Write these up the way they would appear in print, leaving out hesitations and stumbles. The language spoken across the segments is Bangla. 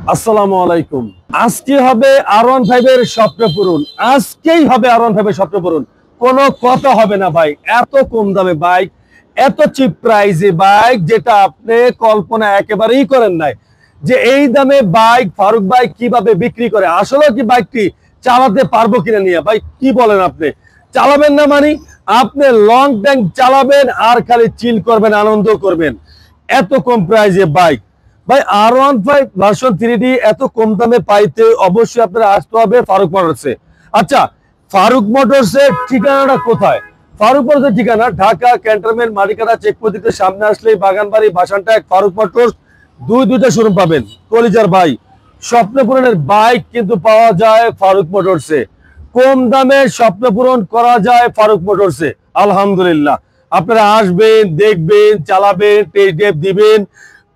আসসালামু আলাইকুম। আজকে হবে R15 এর স্বপ্ন পূরণ। আজকেই হবে R15 এর স্বপ্ন পূরণ। কোনো কথা হবে না ভাই। এত কম দামে বাইক, এত চিপ প্রাইসে বাইক যেটা আপনি কল্পনা একেবারেই করেন নাই। যে এই দামে বাইক ফারুক ভাই কিভাবে বিক্রি করে, আসলে কি বাইকটি চালাতে পারবো কিনা নিয়ে ভাই কি বলেন আপনি? চালাবেন না মানে আপনি লং ট্যাঙ্ক চালাবেন আর খালি চিল করবেন, আনন্দ করবেন। এত কম প্রাইসে বাইক ভাই R15 ভার্সন 3D এত কম দামে পাইতে অবশ্যই আপনারা আসতে হবে ফারুক মোটরসে। আচ্ছা, ফারুক মোটরসের ঠিকানাটা কোথায়? ফারুক মোটরসের ঠিকানা ঢাকা ক্যান্টনমেন্ট মাটিকাটা চেকপোস্টের সামনে আসলেই বাগানবাড়ি বাসানটাক ফারুক মোটরস দুইটা শোরুম পাবেন। কলিজার ভাই, স্বপ্ন পূরণের বাইক কিন্তু পাওয়া যায় ফারুক মোটরসে। কম দামে স্বপ্ন পূরণ করা যায় ফারুক মোটরসে। আলহামদুলিল্লাহ, আপনারা আসবেন, দেখবেন, চালাবেন, টেস্ট ড্রাইভ দিবেন,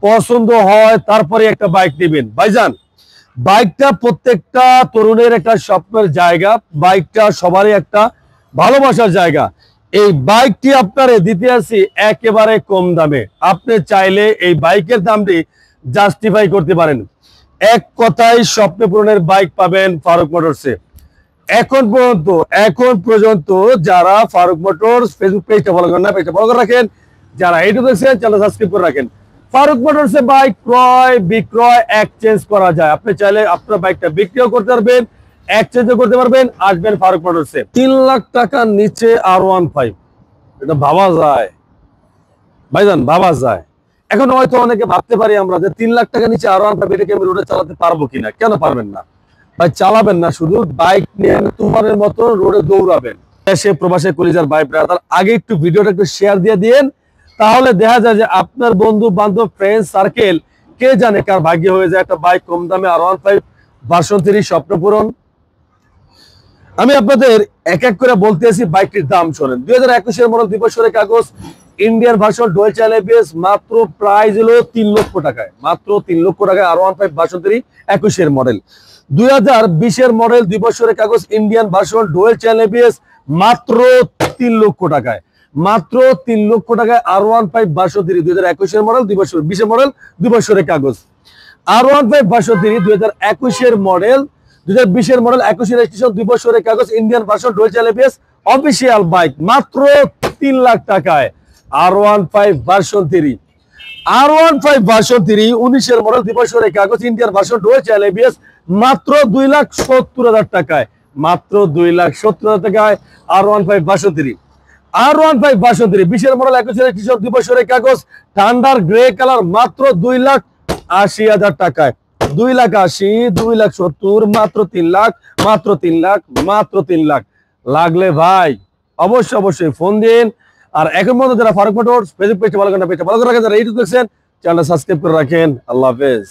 পছন্দ হয় তারপরে একটা বাইক নেবেন। ভাইজান, বাইকটা প্রত্যেকটা তরুণের একটা স্বপ্নের জায়গা, বাইকটা সবারই একটা ভালোবাসার জায়গা। এই বাইকটি আপনারে দিতে আসি একেবারে কম দামে। আপনি চাইলে এই বাইকের দামটি জাস্টিফাই করতে পারেন। এক কথায় স্বপ্ন পূরণের বাইক পাবেন ফারুক মোটরসে। এখন পর্যন্ত যারা ফারুক মোটরস ফেসবুক পেজটা ফলো করেন না, পেজটা ফলো করে রাখেন। যারা ইউটিউব দেখছেন চ্যানেল সাবস্ক্রাইব করে রাখেন। ফারুক মোটরসে বাইক ক্রয় বিক্রয় এক্সচেঞ্জ করা যায়। আপনি চাইলে আপনার বাইকটা বিক্রিও করতে পারবেন, এক্সচেঞ্জও করতে পারবেন। আসবেন ফারুক মোটরসে। 3 লাখ টাকার নিচে R15, এটা ভাবা যায় ভাইজান, ভাবা যায়। এখন হয়তো অনেকে ভাবতে পারি আমরা যে 3 লাখ টাকা নিচে R15 এটাকে আমি রোডে চালাতে পারবো কিনা। কেন পারবেন না ভাই? চালাবেন না, শুধু বাইক নিয়ে তোমার মতো রোডে দৌড়াবেন। দেশে প্রবাসে কলিজার ভাই ব্রাদার, আগে একটু ভিডিওটা একটু শেয়ার দিয়ে দিন, তাহলে দেখা যায় যে আপনার বন্ধু বান্ধব ফ্রেন্ড সার্কেল কে জানে কার ভাগ্য হয়ে যায় একটা বাইক কম দামে R15 ভার্সন 3 স্বপ্ন পূরণ। আমি আপনাদের এক এক করে বলতে আসি, বাইকটির দাম শোনেন। 2021 এর মডেল 2 বছরের কাগজ, Indian version dual channel ABS, মাত্র প্রাইস হলো 3 লক্ষ টাকায়। মাত্র 3 লক্ষ টাকায় R15 ভার্সন 3 21 এর মডেল। 2020 এর মডেল 2 বছরের কাগজ, Indian version dual channel ABS, মাত্র 3 লক্ষ টাকায়। মাত্র 3 লক্ষ টাকায় R15 ভার্সন 3 2021 এর মডেল 2 বছর, 20 এর মডেল 2 বছরের কাগজ। R15 ভার্সন 3 2021 এর মডেল, 2020 এর মডেল, 21 এর রেজিস্ট্রেশন, 2 বছরের কাগজ, Indian version dual channel ABS, official bike মাত্র 3 লাখ টাকায় R15 ভার্সন 3। R15 ভার্সন 3 19 এর মডেল, 2 বছরের কাগজ, Indian version dual channel ABS, মাত্র 2,70,000 টাকায়। মাত্র 2,70,000 টাকায় R15 ভার্সন 3। R15 ভার্সন 3 20 এর মডেল, 21 এর রেজিস্ট্রেশন, 2 বছরের কাগজ, থান্ডার গ্রে কালার, মাত্র 2,80,000 টাকায়। 2,80,000, 2,70,000, মাত্র 3 লাখ, মাত্র 3 লাখ, মাত্র 3 লাখ। লাগলে ভাই অবশ্যই ফোন দিন। আর এখন পর্যন্ত যারা ফারুক মোটরস ফেসবুক পেজটা ভালো করে রাখেন, যারা ইউটিউব দেখছেন চ্যানেলটা সাবস্ক্রাইব করে রাখেন। আল্লাহ হাফেজ।